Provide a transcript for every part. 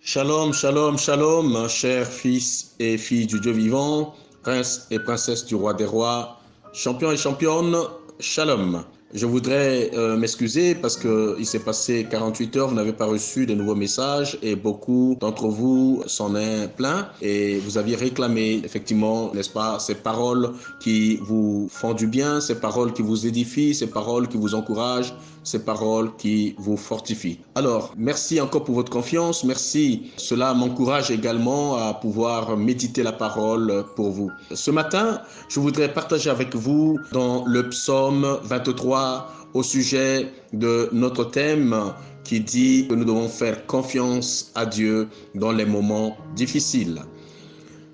Shalom, shalom, shalom, chers fils et filles du Dieu vivant, princes et princesses du roi des rois, champions et championnes, shalom. Je voudrais m'excuser parce qu'il s'est passé 48 heures, vous n'avez pas reçu de nouveaux messages et beaucoup d'entre vous s'en est plein et vous aviez réclamé effectivement, n'est-ce pas, ces paroles qui vous font du bien, ces paroles qui vous édifient, ces paroles qui vous encouragent, ces paroles qui vous fortifient. Alors, merci encore pour votre confiance, merci. Cela m'encourage également à pouvoir méditer la parole pour vous. Ce matin, je voudrais partager avec vous dans le psaume 23 au sujet de notre thème qui dit que nous devons faire confiance à Dieu dans les moments difficiles.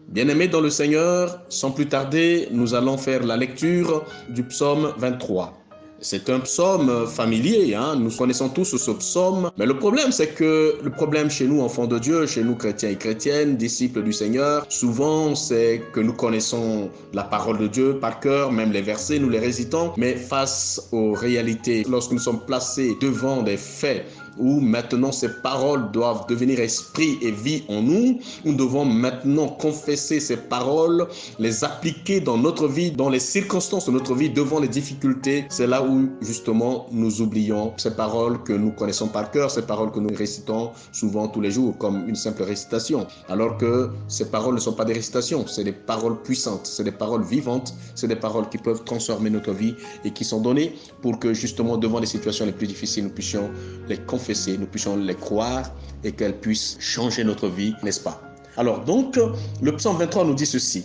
Bien-aimés dans le Seigneur, sans plus tarder, nous allons faire la lecture du psaume 23. C'est un psaume familier, nous connaissons tous ce psaume, mais le problème c'est que le problème chez nous enfants de Dieu, chez nous chrétiens et chrétiennes, disciples du Seigneur, souvent c'est que nous connaissons la parole de Dieu par cœur, même les versets, nous les récitons, mais face aux réalités, lorsque nous sommes placés devant des faits, où maintenant ces paroles doivent devenir esprit et vie en nous, nous devons maintenant confesser ces paroles, les appliquer dans notre vie, dans les circonstances de notre vie, devant les difficultés. C'est là où justement nous oublions ces paroles que nous connaissons par cœur, ces paroles que nous récitons souvent tous les jours comme une simple récitation. Alors que ces paroles ne sont pas des récitations, c'est des paroles puissantes, c'est des paroles vivantes, c'est des paroles qui peuvent transformer notre vie et qui sont données pour que justement devant les situations les plus difficiles, nous puissions les confesser, nous puissions les croire et qu'elles puissent changer notre vie, n'est-ce pas? Alors donc, le psaume 23 nous dit ceci.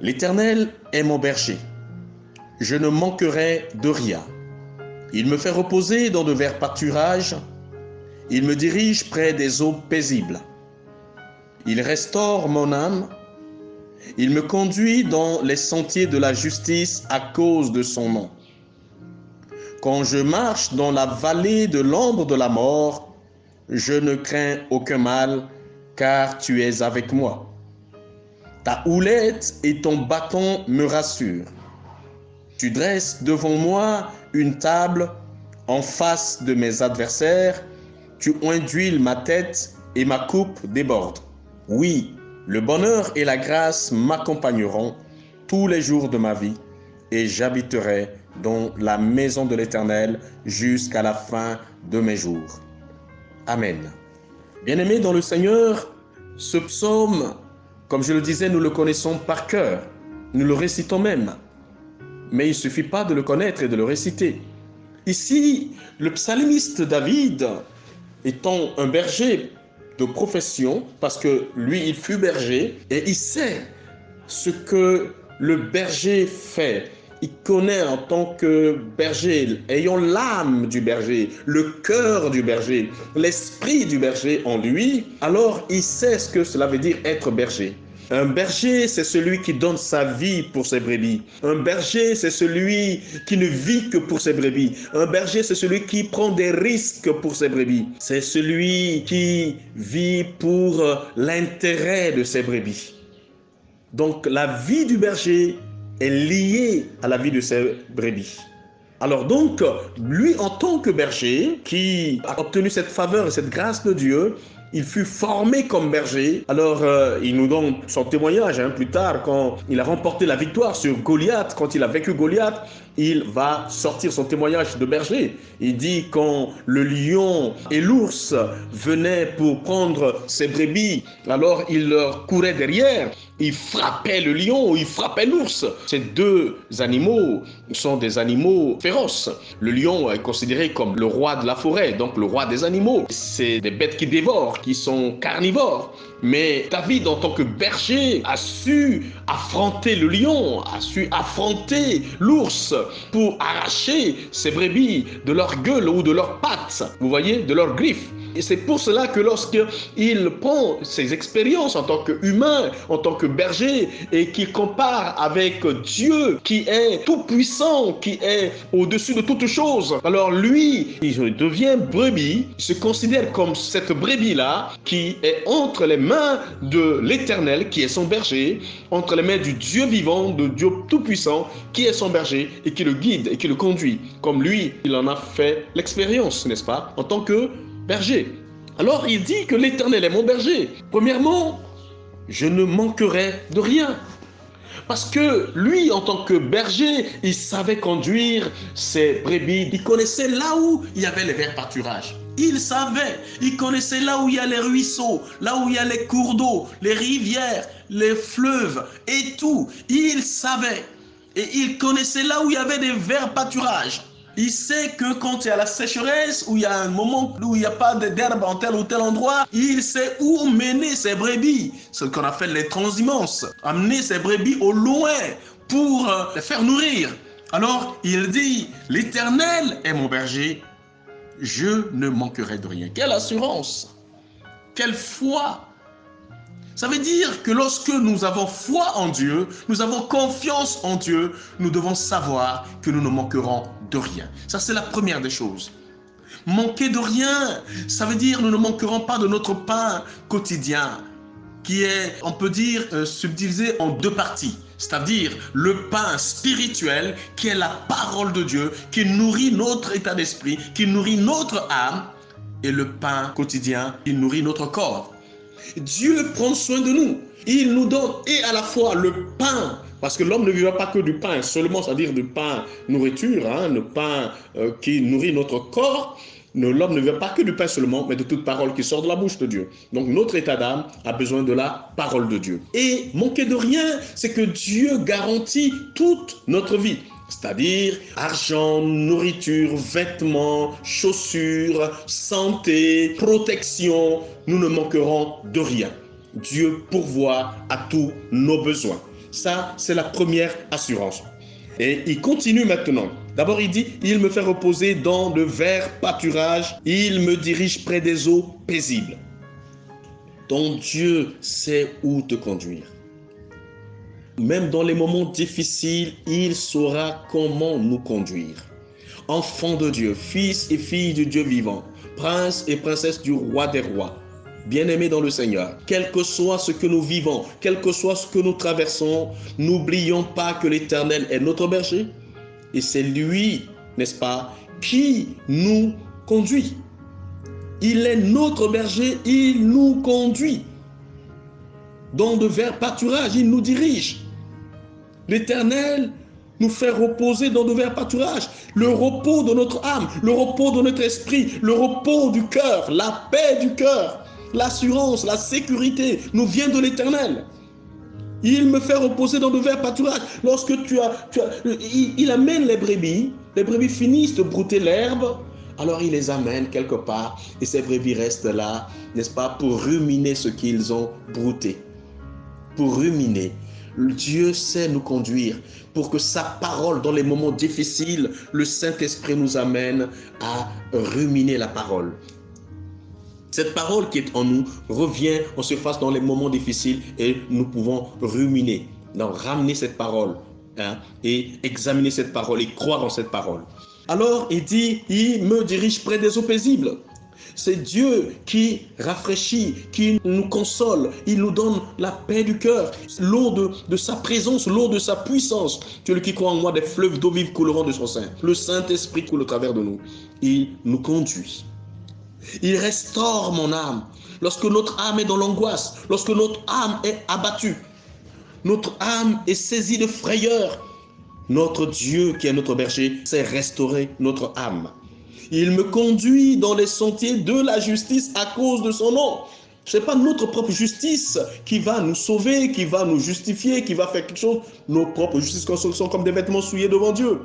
L'Éternel est mon berger, je ne manquerai de rien. Il me fait reposer dans de verts pâturages, il me dirige près des eaux paisibles. Il restaure mon âme, il me conduit dans les sentiers de la justice à cause de son nom. Quand je marche dans la vallée de l'ombre de la mort, je ne crains aucun mal, car tu es avec moi. Ta houlette et ton bâton me rassurent. Tu dresses devant moi une table en face de mes adversaires. Tu induis ma tête et ma coupe déborde. Oui, le bonheur et la grâce m'accompagneront tous les jours de ma vie et j'habiterai dans la maison de l'Éternel jusqu'à la fin de mes jours. Amen. Bien-aimés dans le Seigneur, ce psaume, comme je le disais, nous le connaissons par cœur. Nous le récitons même. Mais il ne suffit pas de le connaître et de le réciter. Ici, le psalmiste David, étant un berger de profession, parce que lui, il fut berger, et il sait ce que le berger fait. Il connaît en tant que berger, ayant l'âme du berger, le cœur du berger, l'esprit du berger en lui, alors il sait ce que cela veut dire être berger. Un berger, c'est celui qui donne sa vie pour ses brebis. Un berger, c'est celui qui ne vit que pour ses brebis. Un berger, c'est celui qui prend des risques pour ses brebis. C'est celui qui vit pour l'intérêt de ses brebis. Donc la vie du berger est liée à la vie de ses brebis. Alors donc, lui en tant que berger, qui a obtenu cette faveur et cette grâce de Dieu, il fut formé comme berger. Alors, il nous donne son témoignage plus tard, quand il a remporté la victoire sur Goliath, quand il a vaincu Goliath, il va sortir son témoignage de berger. Il dit quand le lion et l'ours venaient pour prendre ses brebis, alors il leur courait derrière, il frappait le lion ou il frappait l'ours. Ces deux animaux sont des animaux féroces. Le lion est considéré comme le roi de la forêt, donc le roi des animaux. C'est des bêtes qui dévorent, qui sont carnivores. Mais David, en tant que berger, a su affronter le lion, a su affronter l'ours pour arracher ses brebis de leur gueule ou de leurs pattes, vous voyez, de leurs griffes. Et c'est pour cela que lorsqu'il prend ses expériences en tant qu'humain, en tant que berger, et qu'il compare avec Dieu qui est tout puissant, qui est au-dessus de toutes choses, alors lui, il devient brebis, il se considère comme cette brebis-là qui est entre les mains de l'Éternel, qui est son berger, entre les mains du Dieu vivant, de Dieu tout-puissant, qui est son berger et qui le guide et qui le conduit. Comme lui, il en a fait l'expérience, n'est-ce pas, en tant que berger. Alors il dit que l'Éternel est mon berger. Premièrement, je ne manquerai de rien. Parce que lui, en tant que berger, il savait conduire ses brebis. Il connaissait là où il y avait les verts pâturages. Il savait, il connaissait là où il y a les ruisseaux, là où il y a les cours d'eau, les rivières, les fleuves et tout. Il savait. Et il connaissait là où il y avait des verts pâturages. Il sait que quand il y a la sécheresse, où il y a un moment où il n'y a pas d'herbe en tel ou tel endroit, il sait où mener ses brebis. C'est ce qu'on appelle les transhumances. Amener ses brebis au loin pour les faire nourrir. Alors, il dit, l'Éternel est mon berger, je ne manquerai de rien. Quelle assurance! Quelle foi! Ça veut dire que lorsque nous avons foi en Dieu, nous avons confiance en Dieu, nous devons savoir que nous ne manquerons de rien. Ça, c'est la première des choses. Manquer de rien, ça veut dire que nous ne manquerons pas de notre pain quotidien, qui est, on peut dire, subdivisé en deux parties. C'est-à-dire le pain spirituel, qui est la parole de Dieu, qui nourrit notre état d'esprit, qui nourrit notre âme, et le pain quotidien, qui nourrit notre corps. Dieu prend soin de nous. Il nous donne et à la fois le pain, parce que l'homme ne vivra pas que du pain seulement, c'est-à-dire du pain nourriture, le pain qui nourrit notre corps. L'homme ne vivra pas que du pain seulement, mais de toute parole qui sort de la bouche de Dieu. Donc notre état d'âme a besoin de la parole de Dieu. Et manquer de rien, c'est que Dieu garantit toute notre vie. C'est-à-dire argent, nourriture, vêtements, chaussures, santé, protection. Nous ne manquerons de rien. Dieu pourvoit à tous nos besoins. Ça, c'est la première assurance. Et il continue maintenant. D'abord, il dit, il me fait reposer dans de verts pâturages. Il me dirige près des eaux paisibles. Ton Dieu sait où te conduire. Même dans les moments difficiles, il saura comment nous conduire. Enfants de Dieu, fils et filles du Dieu vivant, princes et princesses du roi des rois, bien-aimés dans le Seigneur, quel que soit ce que nous vivons, quel que soit ce que nous traversons, n'oublions pas que l'Éternel est notre berger et c'est lui, n'est-ce pas, qui nous conduit. Il est notre berger, il nous conduit. Dans de verts pâturages, il nous dirige. L'Éternel nous fait reposer dans de verts pâturages. Le repos de notre âme, le repos de notre esprit, le repos du cœur, la paix du cœur, l'assurance, la sécurité nous vient de l'Éternel. Il me fait reposer dans de verts pâturages. Lorsque il amène les brebis finissent de brouter l'herbe, alors il les amène quelque part et ces brebis restent là, n'est-ce pas, pour ruminer ce qu'ils ont brouté. Pour ruminer. Dieu sait nous conduire pour que sa parole, dans les moments difficiles, le Saint-Esprit nous amène à ruminer la parole. Cette parole qui est en nous revient en surface dans les moments difficiles et nous pouvons ruminer, donc ramener cette parole et examiner cette parole et croire en cette parole. Alors il dit, il me dirige près des eaux paisibles. C'est Dieu qui rafraîchit, qui nous console. Il nous donne la paix du cœur, l'eau de sa présence, l'eau de sa puissance. Celui qui croit en moi, des fleuves d'eau vive couleront de son sein. Le Saint-Esprit coule au travers de nous. Il nous conduit. Il restaure mon âme. Lorsque notre âme est dans l'angoisse, lorsque notre âme est abattue, notre âme est saisie de frayeur, notre Dieu qui est notre berger sait restaurer notre âme. Il me conduit dans les sentiers de la justice à cause de son nom. Ce n'est pas notre propre justice qui va nous sauver, qui va nous justifier, qui va faire quelque chose. Nos propres justices sont comme des vêtements souillés devant Dieu.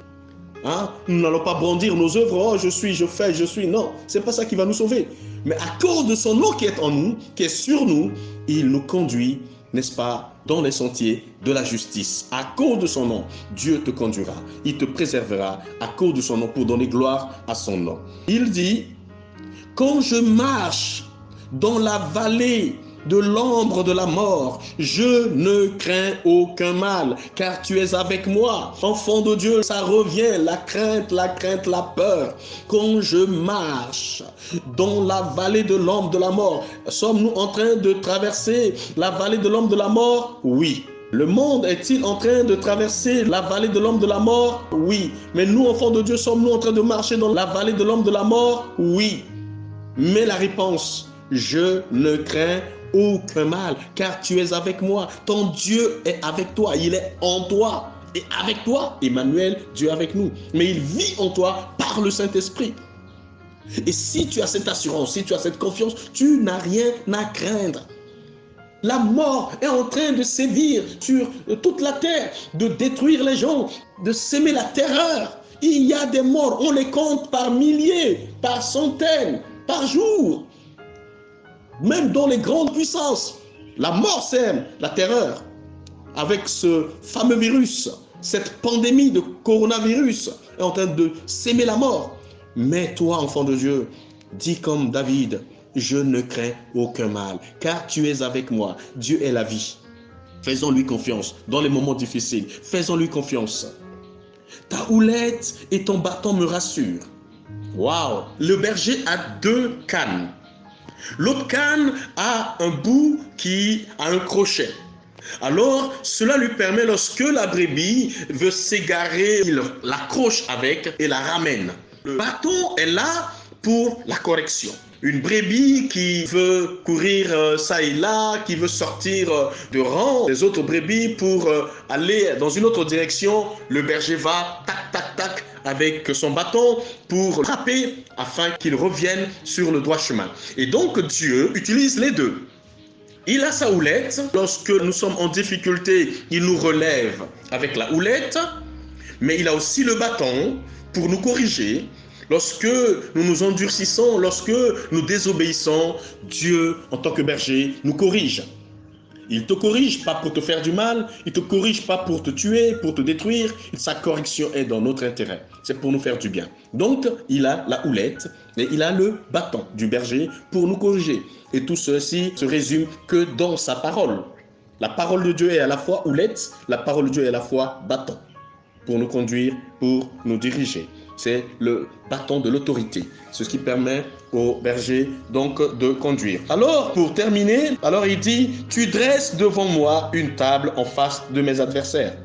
Nous n'allons pas brandir nos œuvres. Oh, je fais, je suis. Non, ce n'est pas ça qui va nous sauver. Mais à cause de son nom qui est en nous, qui est sur nous, il nous conduit, n'est-ce pas, dans les sentiers de la justice. À cause de son nom, Dieu te conduira. Il te préservera à cause de son nom pour donner gloire à son nom. Il dit, quand je marche dans la vallée de l'ombre de la mort, je ne crains aucun mal, car tu es avec moi. Enfant de Dieu, ça revient, la crainte, la peur. Quand je marche dans la vallée de l'ombre de la mort, sommes-nous en train de traverser la vallée de l'ombre de la mort? Oui. Le monde est-il en train de traverser la vallée de l'ombre de la mort? Oui. Mais nous, enfants de Dieu, sommes-nous en train de marcher dans la vallée de l'ombre de la mort? Oui. Mais la réponse je ne crains aucun mal, car tu es avec moi. Ton Dieu est avec toi, il est en toi. Et avec toi, Emmanuel, Dieu avec nous. Mais il vit en toi par le Saint-Esprit. Et si tu as cette assurance, si tu as cette confiance, tu n'as rien à craindre. La mort est en train de sévir sur toute la terre, de détruire les gens, de s'aimer la terreur. Il y a des morts, on les compte par milliers, par centaines, par jour. Même dans les grandes puissances, la mort sème la terreur. Avec ce fameux virus, cette pandémie de coronavirus est en train de s'aimer la mort. Mais toi, enfant de Dieu, dis comme David, je ne crains aucun mal, car tu es avec moi. Dieu est la vie. Faisons-lui confiance dans les moments difficiles. Faisons-lui confiance. Ta houlette et ton bâton me rassurent. Waouh! Le berger a 2 cannes. L'autre canne a un bout qui a un crochet. Alors, cela lui permet, lorsque la brebis veut s'égarer, il l'accroche avec et la ramène. Le bâton est là pour la correction. Une brebis qui veut courir ça et là, qui veut sortir de rang des autres brebis pour aller dans une autre direction, le berger va tac, tac, tac avec son bâton pour frapper afin qu'il revienne sur le droit chemin. Et donc Dieu utilise les deux. Il a sa houlette. Lorsque nous sommes en difficulté, il nous relève avec la houlette. Mais il a aussi le bâton pour nous corriger. Lorsque nous nous endurcissons, lorsque nous désobéissons, Dieu, en tant que berger, nous corrige. Il ne te corrige pas pour te faire du mal, il ne te corrige pas pour te tuer, pour te détruire. Sa correction est dans notre intérêt. C'est pour nous faire du bien. Donc, il a la houlette et il a le bâton du berger pour nous corriger. Et tout ceci se résume que dans sa parole. La parole de Dieu est à la fois houlette, la parole de Dieu est à la fois bâton pour nous conduire, pour nous diriger. C'est le bâton de l'autorité. C'est ce qui permet au berger donc de conduire. Alors, pour terminer, alors il dit, tu dresses devant moi une table en face de mes adversaires.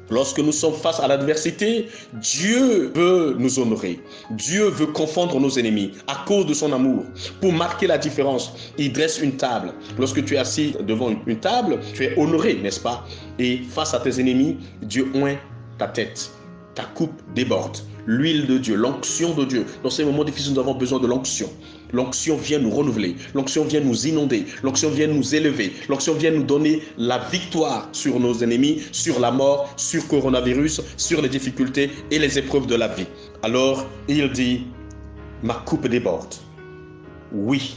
Lorsque nous sommes face à l'adversité, Dieu veut nous honorer. Dieu veut confondre nos ennemis à cause de son amour. Pour marquer la différence, il dresse une table. Lorsque tu es assis devant une table, tu es honoré, n'est-ce pas? Et face à tes ennemis, Dieu oint ta tête. Ta coupe déborde. L'huile de Dieu, l'onction de Dieu. Dans ces moments difficiles, nous avons besoin de l'onction. L'onction vient nous renouveler. L'onction vient nous inonder. L'onction vient nous élever. L'onction vient nous donner la victoire sur nos ennemis, sur la mort, sur coronavirus, sur les difficultés et les épreuves de la vie. Alors, il dit, ma coupe déborde. Oui,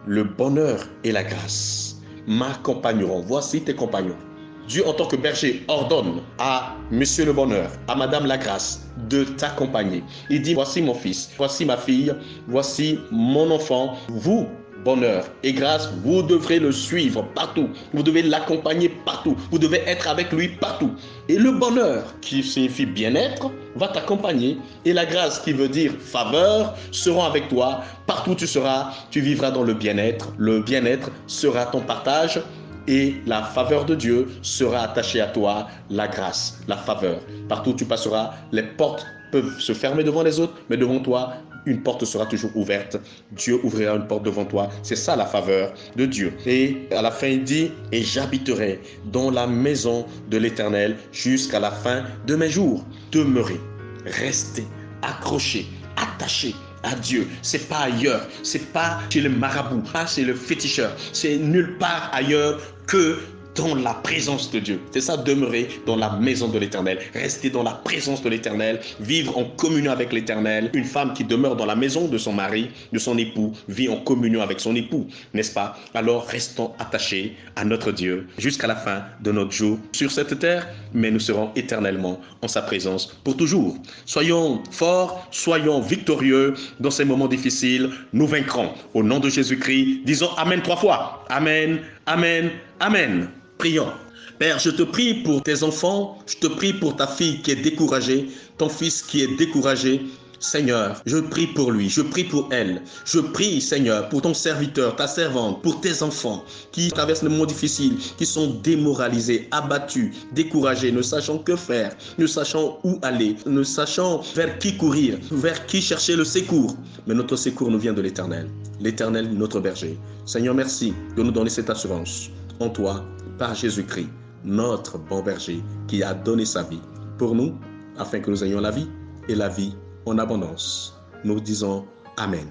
le bonheur et la grâce m'accompagneront. Voici tes compagnons. Dieu, en tant que berger, ordonne à Monsieur le Bonheur, à Madame la Grâce, de t'accompagner. Il dit, voici mon fils, voici ma fille, voici mon enfant. Vous, Bonheur et Grâce, vous devrez le suivre partout. Vous devez l'accompagner partout. Vous devez être avec lui partout. Et le bonheur, qui signifie bien-être, va t'accompagner. Et la grâce, qui veut dire faveur, seront avec toi. Partout où tu seras, tu vivras dans le bien-être. Le bien-être sera ton partage. Et la faveur de Dieu sera attachée à toi, la grâce, la faveur. Partout où tu passeras, les portes peuvent se fermer devant les autres, mais devant toi, une porte sera toujours ouverte. Dieu ouvrira une porte devant toi. C'est ça la faveur de Dieu. Et à la fin, il dit, et j'habiterai dans la maison de l'Éternel jusqu'à la fin de mes jours. Demeurez, restez, accrochés, attachés à Dieu. C'est pas ailleurs, c'est pas chez le marabout, pas chez le féticheur, c'est nulle part ailleurs que dans la présence de Dieu. C'est ça, demeurer dans la maison de l'Éternel, rester dans la présence de l'Éternel, vivre en communion avec l'Éternel. Une femme qui demeure dans la maison de son mari, de son époux, vit en communion avec son époux, n'est-ce pas? Alors restons attachés à notre Dieu jusqu'à la fin de notre jour sur cette terre, mais nous serons éternellement en sa présence pour toujours. Soyons forts, soyons victorieux dans ces moments difficiles. Nous vaincrons. Au nom de Jésus-Christ, disons Amen 3 fois. Amen, Amen, Amen. Prions. Père, je te prie pour tes enfants, je te prie pour ta fille qui est découragée, ton fils qui est découragé. Seigneur, je prie pour lui, je prie pour elle. Je prie, Seigneur, pour ton serviteur, ta servante, pour tes enfants qui traversent le monde difficile, qui sont démoralisés, abattus, découragés, ne sachant que faire, ne sachant où aller, ne sachant vers qui courir, vers qui chercher le secours. Mais notre secours nous vient de l'Éternel. L'Éternel, notre berger. Seigneur, merci de nous donner cette assurance en toi, par Jésus-Christ, notre bon berger, qui a donné sa vie pour nous, afin que nous ayons la vie et la vie en abondance. Nous disons Amen.